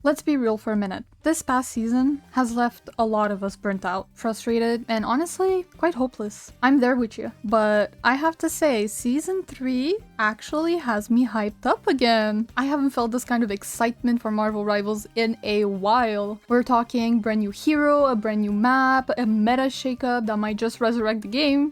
Let's be real for a minute. This past season has left a lot of us burnt out, frustrated, and honestly, quite hopeless. I'm there with you. But I have to say, season 3 actually has me hyped up again. I haven't felt this kind of excitement for Marvel Rivals in a while. We're talking brand new hero, a brand new map, a meta shakeup that might just resurrect the game.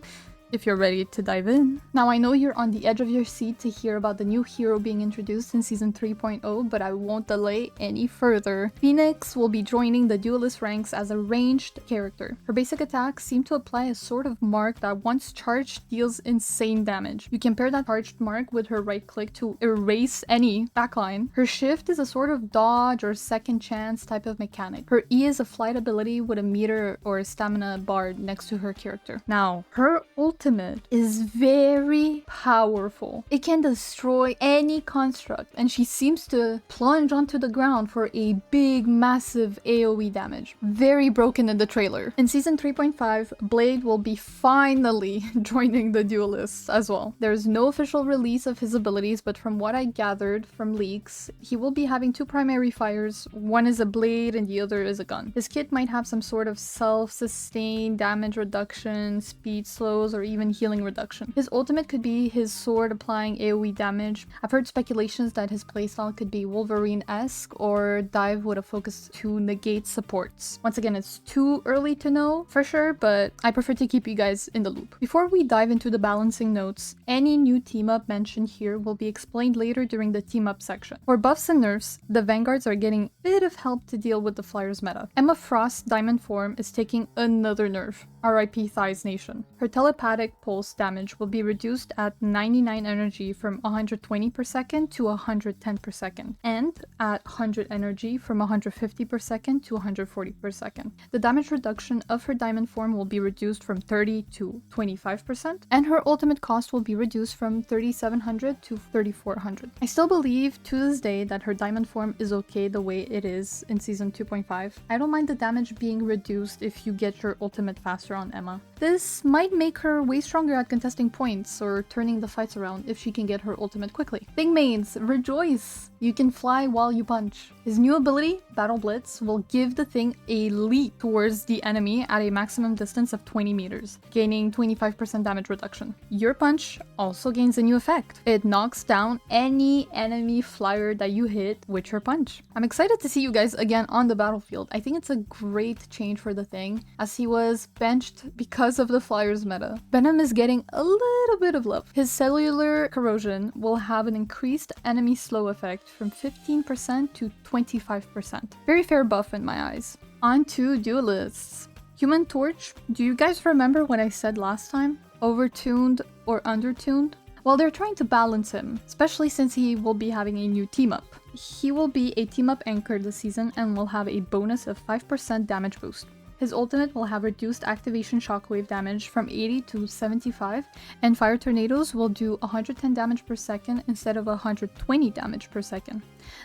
If you're ready to dive in. Now I know you're on the edge of your seat to hear about the new hero being introduced in season 3.0, but I won't delay any further. Phoenix will be joining the duelist ranks as a ranged character. Her basic attacks seem to apply a sort of mark that once charged deals insane damage. You can pair that charged mark with her right click to erase any backline. Her shift is a sort of dodge or second chance type of mechanic. Her E is a flight ability with a meter or a stamina bar next to her character. Now, her ultimate is very powerful. It can destroy any construct, and she seems to plunge onto the ground for a big, massive AoE damage. Very broken in the trailer. In season 3.5, Blade will be finally joining the duelists as well. There's no official release of his abilities, but from what I gathered from leaks, he will be having two primary fires. One is a blade and the other is a gun. His kit might have some sort of self-sustained damage reduction, speed slows, or even healing reduction. His ultimate could be his sword applying AoE damage. I've heard speculations that his playstyle could be Wolverine-esque or dive with a focus to negate supports. Once again, it's too early to know for sure, but I prefer to keep you guys in the loop. Before we dive into the balancing notes, any new team-up mentioned here will be explained later during the team-up section. For buffs and nerfs, the Vanguards are getting a bit of help to deal with the Flyers meta. Emma Frost's diamond form is taking another nerf. RIP Thighs Nation. Her telepathic pulse damage will be reduced at 99 energy from 120 per second to 110 per second, and at 100 energy from 150 per second to 140 per second. The damage reduction of her diamond form will be reduced from 30 to 25%, and her ultimate cost will be reduced from 3700 to 3400. I still believe to this day that her diamond form is okay the way it is in season 2.5. I don't mind the damage being reduced if you get your ultimate faster on Emma. This might make her way stronger at contesting points or turning the fights around if she can get her ultimate quickly. Big mains, rejoice! You can fly while you punch. His new ability, Battle Blitz, will give the thing a leap towards the enemy at a maximum distance of 20 meters, gaining 25% damage reduction. Your punch also gains a new effect. It knocks down any enemy flyer that you hit with your punch. I'm excited to see you guys again on the battlefield. I think it's a great change for the thing, as he was benched because of the Flyers meta. Venom is getting a little bit of love. His cellular corrosion will have an increased enemy slow effect from 15% to 25%. Very fair buff in my eyes. On to duelists. Human Torch, do you guys remember what I said last time? Overtuned or undertuned? Well, they're trying to balance him, especially since he will be having a new team-up. He will be a team-up anchor this season and will have a bonus of 5% damage boost. His ultimate will have reduced activation shockwave damage from 80 to 75, and fire tornadoes will do 110 damage per second instead of 120 damage per second.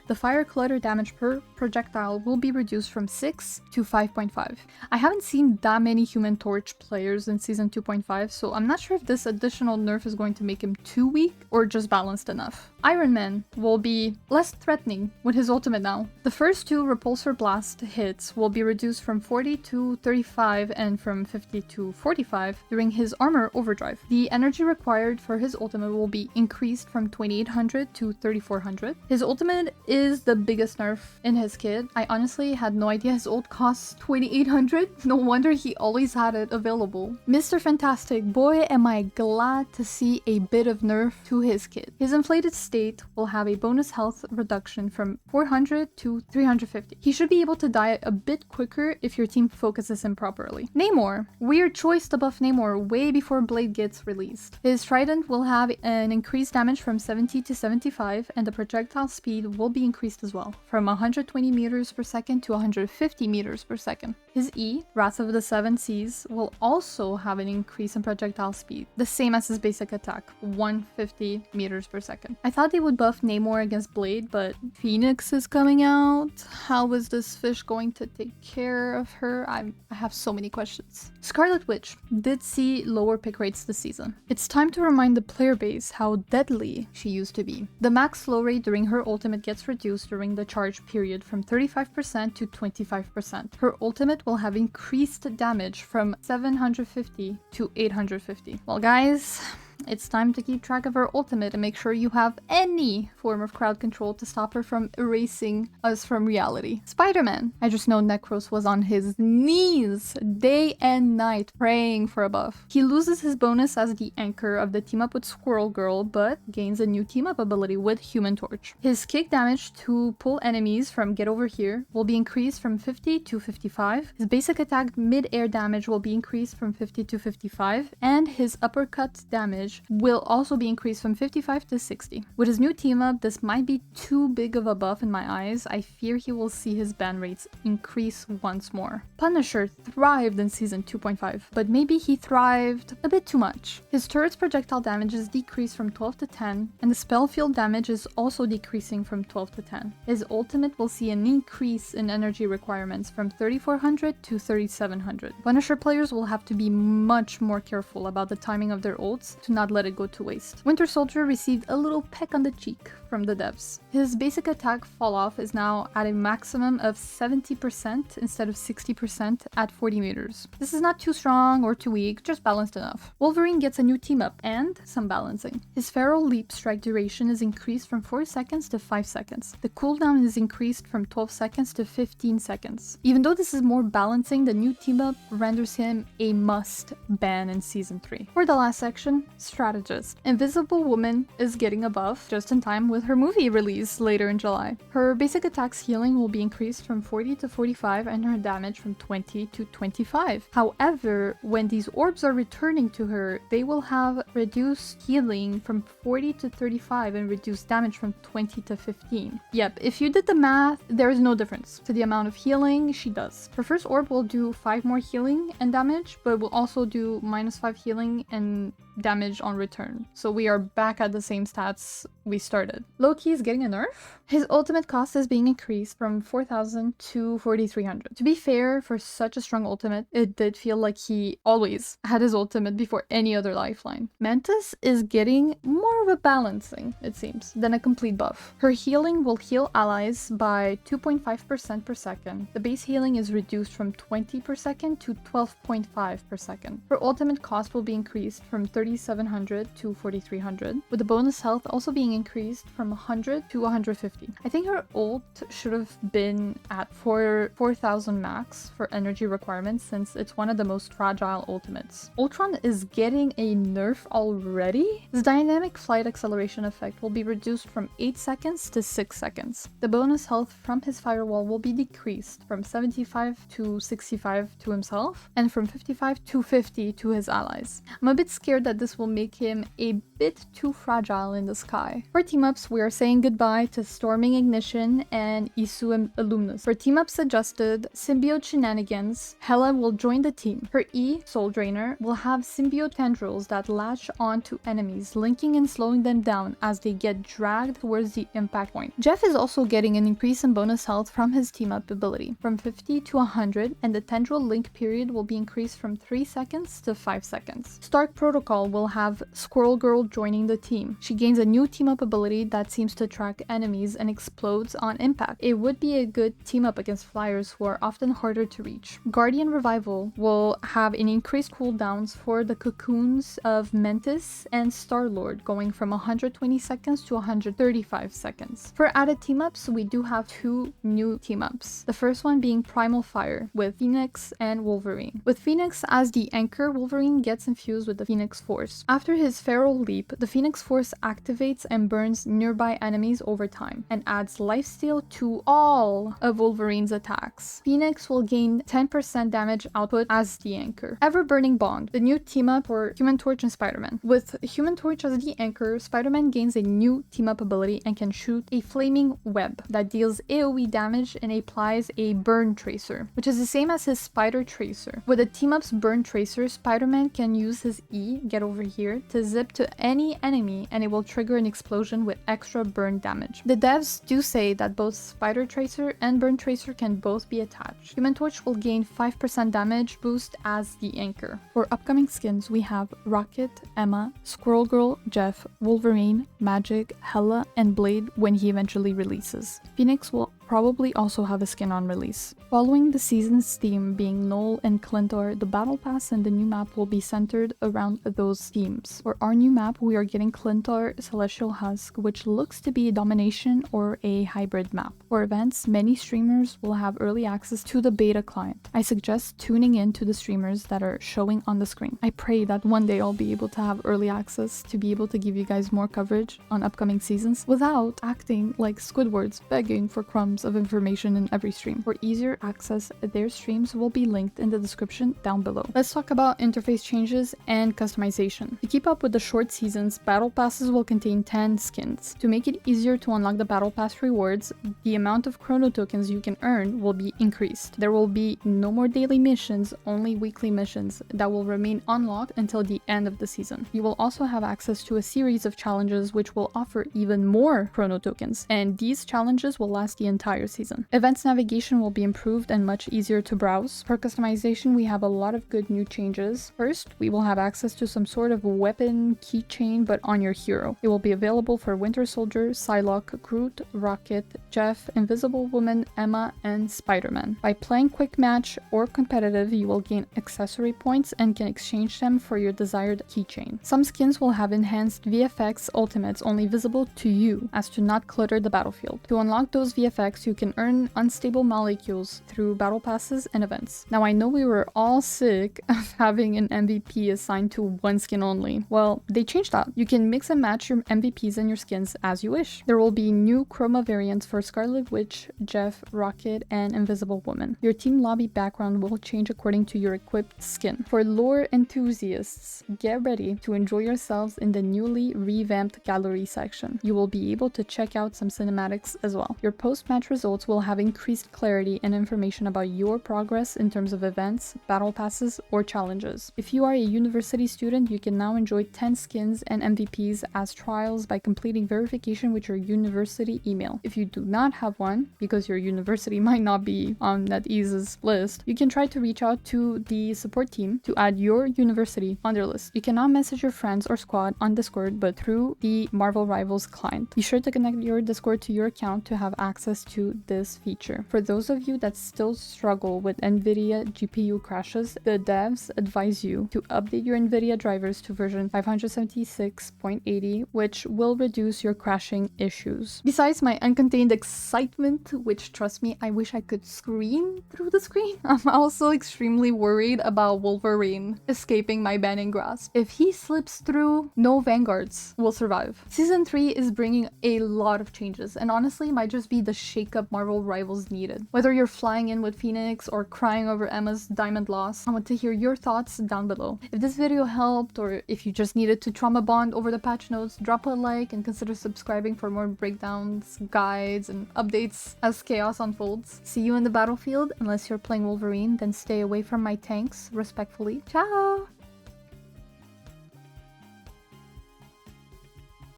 The fire clutter damage per projectile will be reduced from 6 to 5.5. I haven't seen that many Human Torch players in season 2.5, so I'm not sure if this additional nerf is going to make him too weak or just balanced enough. Iron Man will be less threatening with his ultimate now. The first two repulsor blast hits will be reduced from 40 to 35 and from 50 to 45 during his armor overdrive. The energy required for his ultimate will be increased from 2800 to 3400. His ultimate is the biggest nerf in his kit. I honestly had no idea his ult costs 2800. No wonder he always had it available. Mr. Fantastic, boy am I glad to see a bit of nerf to his kit. His inflated state will have a bonus health reduction from 400 to 350. He should be able to die a bit quicker if your team focuses him properly. Namor. Weird choice to buff Namor way before Blade gets released. His trident will have an increased damage from 70 to 75, and the projectile speed will be increased as well, from 120 meters per second to 150 meters per second. His E, Wrath of the Seven Seas, will also have an increase in projectile speed, the same as his basic attack, 150 meters per second. I thought they would buff Namor against Blade, but Phoenix is coming out. How is this fish going to take care of her? I have so many questions. Scarlet Witch did see lower pick rates this season. It's time to remind the player base how deadly she used to be. The max slow rate during her ultimate gets reduced during the charge period from 35% to 25%. Her ultimate will have increased damage from 750 to 850. Well guys, it's time to keep track of her ultimate and make sure you have any form of crowd control to stop her from erasing us from reality. Spider-Man. I just know Necros was on his knees day and night praying for a buff. He loses his bonus as the anchor of the team up with Squirrel Girl, but gains a new team up ability with Human Torch. His kick damage to pull enemies from Get Over Here will be increased from 50 to 55. His basic attack mid-air damage will be increased from 50 to 55, and his uppercut damage will also be increased from 55 to 60. With his new team up, this might be too big of a buff in my eyes. I fear he will see his ban rates increase once more. Punisher thrived in season 2.5, but maybe he thrived a bit too much. His turret's projectile damage is decreased from 12 to 10, and the spell field damage is also decreasing from 12 to 10. His ultimate will see an increase in energy requirements from 3400 to 3700. Punisher players will have to be much more careful about the timing of their ults to not let it go to waste. Winter Soldier received a little peck on the cheek from the devs. His basic attack fall off is now at a maximum of 70% instead of 60% at 40 meters. This is not too strong or too weak, just balanced enough. Wolverine gets a new team up and some balancing. His Feral Leap strike duration is increased from 4 seconds to 5 seconds. The cooldown is increased from 12 seconds to 15 seconds. Even though this is more balancing, the new team up renders him a must ban in season 3. For the last section, strategist. Invisible Woman is getting a buff just in time with her movie release later in July. Her basic attack's healing will be increased from 40 to 45 and her damage from 20 to 25. However, when these orbs are returning to her, they will have reduced healing from 40 to 35 and reduced damage from 20 to 15. Yep, if you did the math, there is no difference to the amount of healing she does. Her first orb will do 5 more healing and damage, but will also do -5 healing and damage on return. So we are back at the same stats we started. Loki is getting a nerf. His ultimate cost is being increased from 4,000 to 4,300. To be fair, for such a strong ultimate, it did feel like he always had his ultimate before any other lifeline. Mantis is getting more of a balancing, it seems, than a complete buff. Her healing will heal allies by 2.5% per second. The base healing is reduced from 20 per second to 12.5 per second. Her ultimate cost will be increased from 3,700 to 4,300, with the bonus health also being increased from 100 to 150. I think her ult should have been at 4,000 max for energy requirements since it's one of the most fragile ultimates. Ultron is getting a nerf already. His dynamic flight acceleration effect will be reduced from 8 seconds to 6 seconds. The bonus health from his firewall will be decreased from 75 to 65 to himself and from 55 to 50 to his allies. I'm a bit scared that this will make him a bit too fragile in the sky. For team-ups, we are saying goodbye to Storming Ignition and Isu Illuminus. For team-ups adjusted, Symbiote Shenanigans, Hela will join the team. Her E, Soul Drainer, will have symbiote tendrils that latch onto enemies, linking and slowing them down as they get dragged towards the impact point. Jeff is also getting an increase in bonus health from his team-up ability, from 50 to 100, and the tendril link period will be increased from 3 seconds to 5 seconds. Stark Protocol will have Squirrel Girl joining the team. She gains a new team-up ability that seems to track enemies and explodes on impact. It would be a good team-up against flyers who are often harder to reach. Guardian Revival will have an increased cooldowns for the cocoons of Mantis and Star-Lord, going from 120 seconds to 135 seconds. For added team-ups, we do have 2 new team-ups. The first one being Primal Fire with Phoenix and Wolverine. With Phoenix as the anchor, Wolverine gets infused with the Phoenix Force. After his Feral Leap, the Phoenix Force activates and burns nearby enemies over time and adds lifesteal to all of Wolverine's attacks. Phoenix will gain 10% damage output as the anchor. Ever-Burning Bond, the new team-up for Human Torch and Spider-Man. With Human Torch as the anchor, Spider-Man gains a new team-up ability and can shoot a flaming web that deals AoE damage and applies a burn tracer, which is the same as his Spider Tracer. With the team-up's burn tracer, Spider-Man can use his E, Get over here to zip to any enemy and it will trigger an explosion with extra burn damage. The devs do say that both Spider Tracer and Burn Tracer can both be attached. Human Torch will gain 5% damage boost as the anchor. For upcoming skins, we have Rocket, Emma, Squirrel Girl, Jeff, Wolverine, Magic, Hela, and Blade when he eventually releases. Phoenix will probably also have a skin on release. Following the season's theme being Null and Clintor, the battle pass and the new map will be centered around those themes. For our new map, we are getting Clintor Celestial Husk, which looks to be a domination or a hybrid map. For events, many streamers will have early access to the beta client. I suggest tuning in to the streamers that are showing on the screen. I pray that one day I'll be able to have early access to be able to give you guys more coverage on upcoming seasons without acting like Squidward's begging for crumbs of information in every stream. For easier access, their streams will be linked in the description down below. Let's talk about interface changes and customization. To keep up with the short seasons, battle passes will contain 10 skins. To make it easier to unlock the battle pass rewards, the amount of chrono tokens you can earn will be increased. There will be no more daily missions, only weekly missions that will remain unlocked until the end of the season. You will also have access to a series of challenges which will offer even more chrono tokens, and these challenges will last the entire season. Events navigation will be improved and much easier to browse. For customization, we have a lot of good new changes. First, we will have access to some sort of weapon keychain but on your hero. It will be available for Winter Soldier, Psylocke, Groot, Rocket, Jeff, Invisible Woman, Emma, and Spider-Man. By playing quick match or competitive, you will gain accessory points and can exchange them for your desired keychain. Some skins will have enhanced VFX ultimates only visible to you as to not clutter the battlefield. To unlock those VFX, you can earn unstable molecules through battle passes and events. Now I know we were all sick of having an MVP assigned to one skin only. Well, they changed that. You can mix and match your MVPs and your skins as you wish. There will be new chroma variants for Scarlet Witch, Jeff, Rocket, and Invisible Woman. Your team lobby background will change according to your equipped skin. For lore enthusiasts, get ready to enjoy yourselves in the newly revamped gallery section. You will be able to check out some cinematics as well. Your post-match results will have increased clarity and information about your progress in terms of events, battle passes, or challenges. If you are a university student, you can now enjoy 10 skins and MVPs as trials by completing verification with your university email. If you do not have one, because your university might not be on NetEase's list, you can try to reach out to the support team to add your university on their list. You cannot message your friends or squad on Discord, but through the Marvel Rivals client. Be sure to connect your Discord to your account to have access to this feature. For those of you that still struggle with NVIDIA GPU crashes, the devs advise you to update your NVIDIA drivers to version 576.80, which will reduce your crashing issues. Besides my uncontained excitement, which trust me, I wish I could scream through the screen, I'm also extremely worried about Wolverine escaping my banning grasp. If he slips through, no vanguards will survive. Season 3 is bringing a lot of changes, and honestly might just be the shake-up Marvel Rivals needed. Whether you're flying in with Phoenix or crying over Emma's diamond loss, I want to hear your thoughts down below. If this video helped, or if you just needed to trauma bond over the patch notes, drop a like and consider subscribing for more breakdowns, guides, and updates as chaos unfolds. See you in the battlefield. Unless you're playing Wolverine, then stay away from my tanks, respectfully. Ciao!